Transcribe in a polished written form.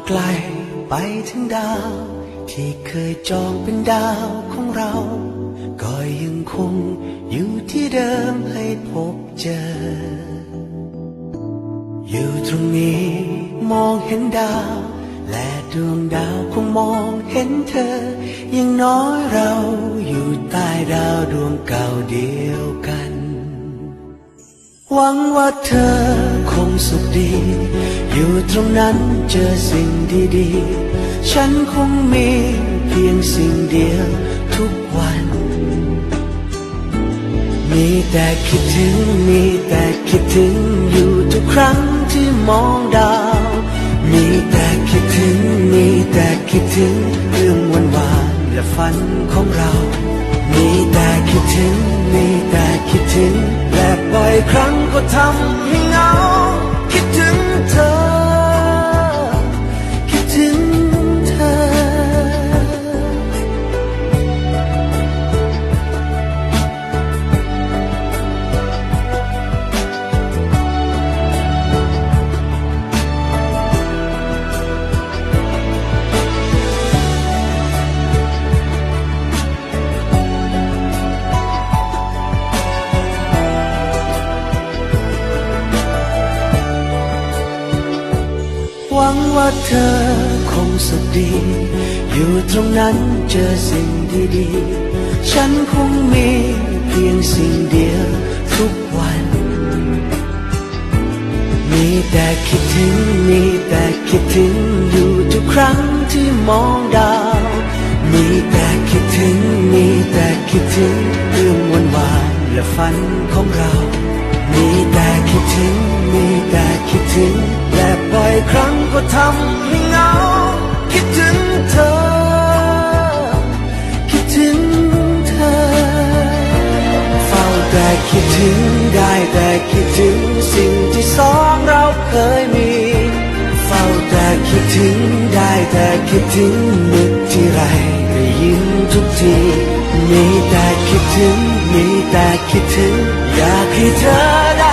ไกลไปถึงดาวที่เคยจองเป็นดาวของเราก็ยังคงอยู่ที่เดิมให้พบเจออยู่ตรงนี้มองเห็นดาวและดวงดาวคงมองเห็นเธออย่างน้อยเราอยู่ใต้ดาวดวงเก่าเดียวกันหวังว่าเธอคงสุขดีอยู่ตรงนั้นเจอสิ่งดีๆฉันคงมีเพียงสิ่งเดียวทุกวันมีแต่คิดถึงมีแต่คิดถึงอยู่ทุกครั้งที่มองดาวมีแต่คิดถึงมีแต่คิดถึงเรื่องวันวานและฝันของเรามีแต่คิดถึงมีแต่คิดถึงและบ่อยครั้งก็ทำให้เหงาคิดถึงเธอคิดถึงเธอหวังว่าเธอคงสุขดีอยู่ตรงนั้นเจอสิ่งดีๆฉันคงมีเพียงสิ่งเดียวทุกวันมีแต่คิดถึงมีแต่คิดถึงอยู่ทุกครั้งที่มองดาวมีแต่คิดถึงมีแต่คิดถึงเรื่องวันวานและฝันของเรามีแต่คิดถึงมีแต่คิดถึงและบ่อยครั้งก็ทำให้เหงาคิดถึงเธอคิดถึงเธอเฝ้าแต่คิดถึงได้แต่คิดถึงสิ่งที่สองเราเคยมีเฝ้าแต่คิดถึงได้แต่คิดถึงนึกที่ไรก็ยิ้มทุกทีมีแต่คิดถึงมีแต่คิดถึงอยากให้เธอได้